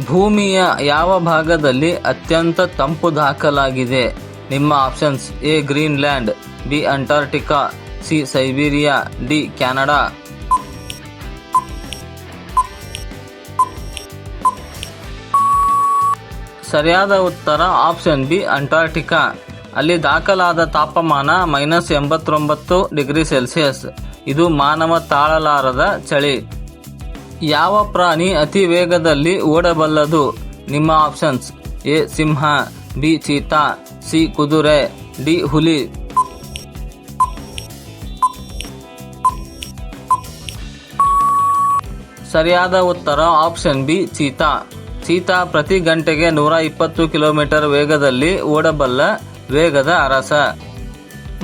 ಭೂಮಿಯ ಯಾವ ಭಾಗದಲ್ಲಿ ಅತ್ಯಂತ ತಂಪು ದಾಖಲಾಗಿದೆ? ನಿಮ್ಮ options: A Greenland, B Antarctica, C Siberia, D Canada. ಸರಿಯಾದ ಉತ್ತರ ಆಪ್ಷನ್ ಬಿ ಅಂಟಾರ್ಟಿಕಾ. ಅಲ್ಲಿ ದಾಖಲಾದ ತಾಪಮಾನ -89°C. ಇದು ಮಾನವ ತಾಳಲಾರದ ಚಳಿ. ಯಾವ ಪ್ರಾಣಿ ಅತಿ ವೇಗದಲ್ಲಿ ಓಡಬಲ್ಲದು? ನಿಮ್ಮ options: A Simha, B cheetah, C ಕುದುರೆ, ಡಿ ಹುಲಿ. ಸರಿಯಾದ ಉತ್ತರ ಆಪ್ಷನ್ ಬಿ ಚೀತಾ. ಚೀತಾ ಪ್ರತಿ ಗಂಟೆಗೆ 120 ಕಿಲೋಮೀಟರ್ ವೇಗದಲ್ಲಿ ಓಡಬಲ್ಲ ವೇಗದ ಅರಸ.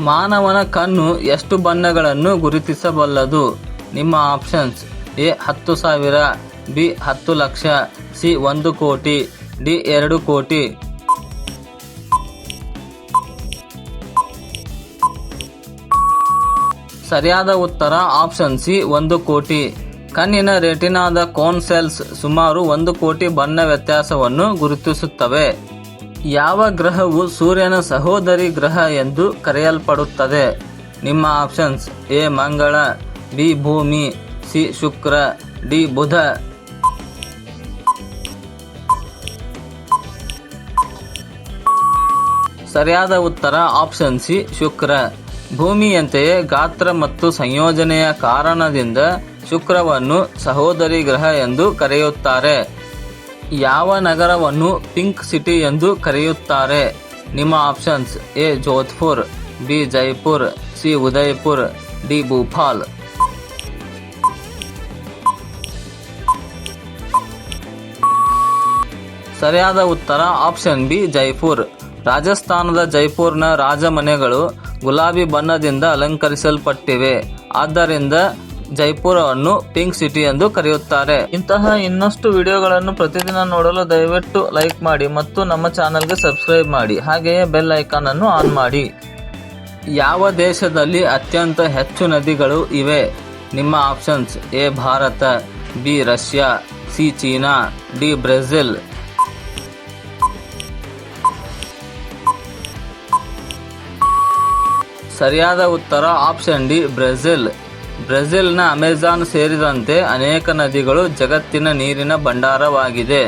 ಮಾನವನ ಕಣ್ಣು ಎಷ್ಟು ಬಣ್ಣಗಳನ್ನು ಗುರುತಿಸಬಲ್ಲದು? ನಿಮ್ಮ options: A 10,000, B 10 lakh, C 1 ಕೋಟಿ, ಡಿ 2 ಕೋಟಿ. ಸರಿಯಾದ ಉತ್ತರ ಆಪ್ಷನ್ ಸಿ 1 ಕೋಟಿ. ಕಣ್ಣಿನ ರೆಟಿನಾದ ಕೋನ್ ಸೆಲ್ಸ್ ಸುಮಾರು 1 ಕೋಟಿ ಬಣ್ಣ ವ್ಯತ್ಯಾಸವನ್ನು ಗುರುತಿಸುತ್ತವೆ. ಯಾವ ಗ್ರಹವು ಸೂರ್ಯನ ಸಹೋದರಿ ಗ್ರಹ ಎಂದು ಕರೆಯಲ್ಪಡುತ್ತದೆ? ನಿಮ್ಮ ಆಪ್ಷನ್ಸ್: ಎ ಮಂಗಳ, ಬಿ ಭೂಮಿ, ಸಿ ಶುಕ್ರ, ಡಿ ಬುಧ. ಸರಿಯಾದ ಉತ್ತರ ಆಪ್ಷನ್ ಸಿ ಶುಕ್ರ. ಭೂಮಿಯಂತೆಯೇ ಗಾತ್ರ ಮತ್ತು ಸಂಯೋಜನೆಯ ಕಾರಣದಿಂದ ಶುಕ್ರವನ್ನು ಸಹೋದರಿ ಗ್ರಹ ಎಂದು ಕರೆಯುತ್ತಾರೆ. ಯಾವ ನಗರವನ್ನು ಪಿಂಕ್ ಸಿಟಿ ಎಂದು ಕರೆಯುತ್ತಾರೆ? ನಿಮ್ಮ options: A Jodhpur, B Jaipur, C Udaipur, D Bhopal. ಸರಿಯಾದ ಉತ್ತರ ಆಪ್ಷನ್ ಬಿ ಜೈಪುರ್. ರಾಜಸ್ಥಾನದ ಜೈಪುರ್ನ ರಾಜಮನೆಗಳು ಗುಲಾಬಿ ಬಣ್ಣದಿಂದ ಅಲಂಕರಿಸಲ್ಪಟ್ಟಿವೆ. ಆದ್ದರಿಂದ ಜೈಪುರವನ್ನು ಪಿಂಕ್ ಸಿಟಿ ಎಂದು ಕರೆಯುತ್ತಾರೆ. ಇಂತಹ ಇನ್ನಷ್ಟು ವಿಡಿಯೋಗಳನ್ನು ಪ್ರತಿದಿನ ನೋಡಲು ದಯವಿಟ್ಟು ಲೈಕ್ ಮಾಡಿ ಮತ್ತು ನಮ್ಮ ಚಾನೆಲ್ಗೆ ಸಬ್ಸ್ಕ್ರೈಬ್ ಮಾಡಿ. ಹಾಗೆಯೇ ಬೆಲ್ ಐಕಾನ್ ಅನ್ನು ಆನ್ ಮಾಡಿ. ಯಾವ ದೇಶದಲ್ಲಿ ಅತ್ಯಂತ ಹೆಚ್ಚು ನದಿಗಳು ಇವೆ? ನಿಮ್ಮ options: A Bharat, B Russia, C China, D Brazil. ಸರಿಯಾದ ಉತ್ತರ ಆಪ್ಷನ್ ಡಿ ಬ್ರೆಜಿಲ್. ಬ್ರೆಜಿಲ್ನ ಅಮೆಜಾನ್ ಸೇರಿದಂತೆ ಅನೇಕ ನದಿಗಳು ಜಗತ್ತಿನ ನೀರಿನ ಭಂಡಾರವಾಗಿದೆ.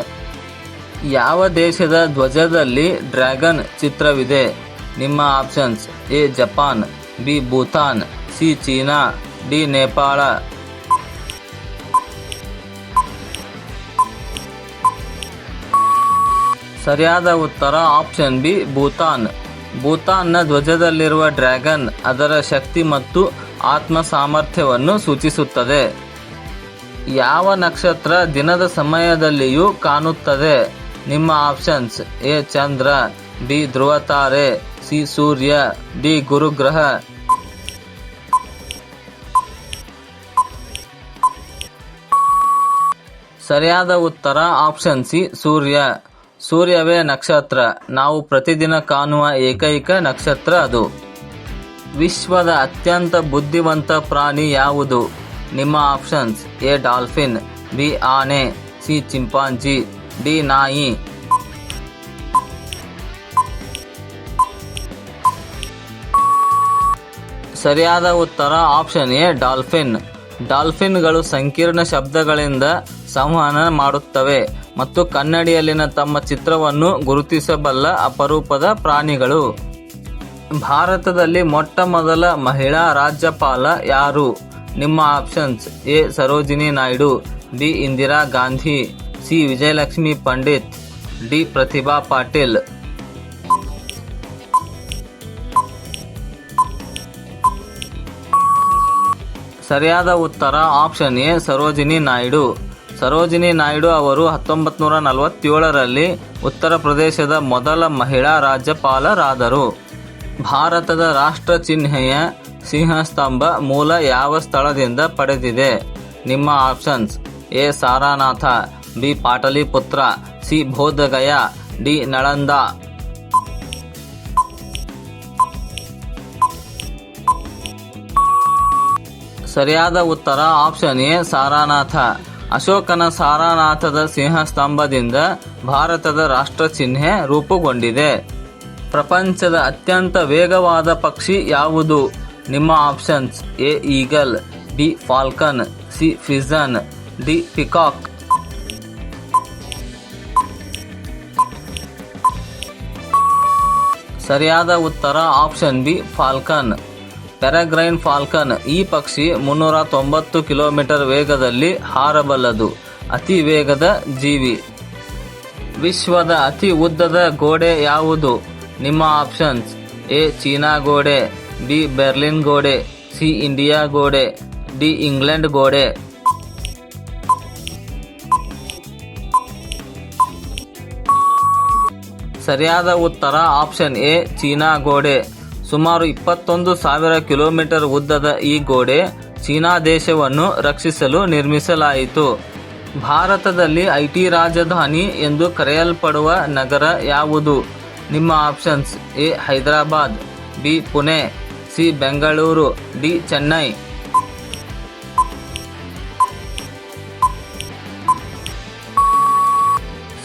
ಯಾವ ದೇಶದ ಧ್ವಜದಲ್ಲಿ ಡ್ರ್ಯಾಗನ್ ಚಿತ್ರವಿದೆ? ನಿಮ್ಮ options: A Japan, B Bhutan, C China, D Nepal. ಸರಿಯಾದ ಉತ್ತರ ಆಪ್ಷನ್ ಬಿ ಭೂತಾನ್. ಭೂತಾನ್ನ ಧ್ವಜದಲ್ಲಿರುವ ಡ್ರ್ಯಾಗನ್ ಅದರ ಶಕ್ತಿ ಮತ್ತು ಆತ್ಮ ಸಾಮರ್ಥ್ಯವನ್ನು ಸೂಚಿಸುತ್ತದೆ. ಯಾವ ನಕ್ಷತ್ರ ದಿನದ ಸಮಯದಲ್ಲಿಯೂ ಕಾಣುತ್ತದೆ? ನಿಮ್ಮ ಆಪ್ಷನ್ಸ್: ಎ ಚಂದ್ರ, ಬಿ ಧ್ರುವತಾರೆ, ಸಿ ಸೂರ್ಯ, ಡಿ ಗುರುಗ್ರಹ. ಸರಿಯಾದ ಉತ್ತರ ಆಪ್ಷನ್ ಸಿ ಸೂರ್ಯ. ಸೂರ್ಯವೇ ನಕ್ಷತ್ರ. ನಾವು ಪ್ರತಿದಿನ ಕಾಣುವ ಏಕೈಕ ನಕ್ಷತ್ರ ಅದು. ವಿಶ್ವದ ಅತ್ಯಂತ ಬುದ್ಧಿವಂತ ಪ್ರಾಣಿ ಯಾವುದು? ನಿಮ್ಮ ಆಪ್ಷನ್ಸ್: ಎ ಡಾಲ್ಫಿನ್, ಬಿ ಆನೆ, ಸಿ ಚಿಂಪಾಂಜಿ, ಡಿ ನಾಯಿ. ಸರಿಯಾದ ಉತ್ತರ ಆಪ್ಷನ್ ಎ ಡಾಲ್ಫಿನ್. ಡಾಲ್ಫಿನ್ಗಳು ಸಂಕೀರ್ಣ ಶಬ್ದಗಳಿಂದ ಸಂವಹನ ಮಾಡುತ್ತವೆ ಮತ್ತು ಕನ್ನಡಿಯಲ್ಲಿನ ತಮ್ಮ ಚಿತ್ರವನ್ನು ಗುರುತಿಸಬಲ್ಲ ಅಪರೂಪದ ಪ್ರಾಣಿಗಳು. ಭಾರತದಲ್ಲಿ ಮೊಟ್ಟ ಮೊದಲ ಮಹಿಳಾ ರಾಜ್ಯಪಾಲ ಯಾರು? ನಿಮ್ಮ options: A Sarojini Naidu, B Indira Gandhi, C Vijayalakshmi Pandit, D Pratibha Patil. ಸರಿಯಾದ ಉತ್ತರ ಆಪ್ಷನ್ ಎ ಸರೋಜಿನಿ ನಾಯ್ಡು. ಸರೋಜಿನಿ ನಾಯ್ಡು ಅವರು 1947ರಲ್ಲಿ ಉತ್ತರ ಪ್ರದೇಶದ ಮೊದಲ ಮಹಿಳಾ ರಾಜ್ಯಪಾಲರಾದರು. ಭಾರತದ ರಾಷ್ಟ್ರ ಚಿಹ್ನೆಯ ಸಿಂಹಸ್ತಂಭ ಮೂಲ ಯಾವ ಸ್ಥಳದಿಂದ ಪಡೆದಿದೆ? ನಿಮ್ಮ options: A Sarnath, B Pataliputra, C Bodh Gaya, D Nalanda. ಸರಿಯಾದ ಉತ್ತರ ಆಪ್ಷನ್ ಎ ಸಾರಾನಾಥ. ಅಶೋಕನ ಸಾರನಾಥದ ಸಿಂಹಸ್ತಂಭದಿಂದ ಭಾರತದ ರಾಷ್ಟ್ರ ಚಿಹ್ನೆ ರೂಪುಗೊಂಡಿದೆ. ಪ್ರಪಂಚದ ಅತ್ಯಂತ ವೇಗವಾದ ಪಕ್ಷಿ ಯಾವುದು? ನಿಮ್ಮ options: A eagle, B Falcon, C fission, D peacock. ಸರಿಯಾದ ಉತ್ತರ ಆಪ್ಷನ್ ಬಿ ಫಾಲ್ಕನ್. ಪೆರೆಗ್ರೈನ್ ಫಾಲ್ಕನ್ ಈ ಪಕ್ಷಿ 390 ಕಿಲೋಮೀಟರ್ ವೇಗದಲ್ಲಿ ಹಾರಬಲ್ಲದು. ಅತಿ ವೇಗದ ಜೀವಿ. ವಿಶ್ವದ ಅತಿ ಉದ್ದದ ಗೋಡೆ ಯಾವುದು? ನಿಮ್ಮ ಆಪ್ಷನ್ಸ್: ಎ ಚೀನಾ ಗೋಡೆ, ಬಿ ಬೆರ್ಲಿನ್ ಗೋಡೆ, ಸಿ ಇಂಡಿಯಾ ಗೋಡೆ, ಡಿ ಇಂಗ್ಲೆಂಡ್ ಗೋಡೆ. ಸರಿಯಾದ ಉತ್ತರ ಆಪ್ಷನ್ ಎ ಚೀನಾ ಗೋಡೆ. ಸುಮಾರು 21,000 ಕಿಲೋಮೀಟರ್ ಉದ್ದದ ಈ ಗೋಡೆ ಚೀನಾ ದೇಶವನ್ನು ರಕ್ಷಿಸಲು ನಿರ್ಮಿಸಲಾಯಿತು. ಭಾರತದಲ್ಲಿ ಐಟಿ ರಾಜಧಾನಿ ಎಂದು ಕರೆಯಲ್ಪಡುವ ನಗರ ಯಾವುದು? ನಿಮ್ಮ options: A Hyderabad, B Pune, C Bengaluru, D Chennai.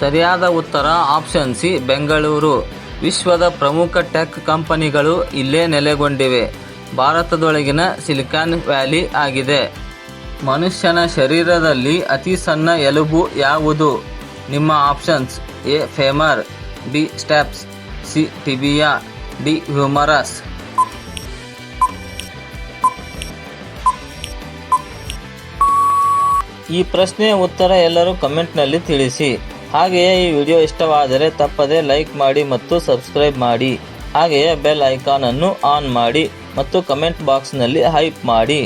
ಸರಿಯಾದ ಉತ್ತರ ಆಪ್ಷನ್ ಸಿ ಬೆಂಗಳೂರು. ವಿಶ್ವದ ಪ್ರಮುಖ ಟೆಕ್ ಕಂಪನಿಗಳು ಇಲ್ಲೇ ನೆಲೆಗೊಂಡಿವೆ. ಭಾರತದೊಳಗಿನ ಸಿಲಿಕಾನ್ ವ್ಯಾಲಿ ಆಗಿದೆ. ಮನುಷ್ಯನ ಶರೀರದಲ್ಲಿ ಅತಿ ಸಣ್ಣ ಎಲುಬು ಯಾವುದು? ನಿಮ್ಮ options: A femur, B stapes, C tibia, D humerus. ಈ ಪ್ರಶ್ನೆಯ ಉತ್ತರ ಎಲ್ಲರೂ ಕಮೆಂಟ್ನಲ್ಲಿ ತಿಳಿಸಿ. ಹಾಗೆಯೇ ಈ ವಿಡಿಯೋ ಇಷ್ಟವಾದರೆ ತಪ್ಪದೆ ಲೈಕ್ ಮಾಡಿ ಮತ್ತು ಸಬ್ಸ್ಕ್ರೈಬ್ ಮಾಡಿ. ಹಾಗೆಯೇ ಬೆಲ್ ಐಕಾನ್ ಅನ್ನು ಆನ್ ಮಾಡಿ ಮತ್ತು ಕಮೆಂಟ್ ಬಾಕ್ಸ್ನಲ್ಲಿ ಹೈಪ್ ಮಾಡಿ.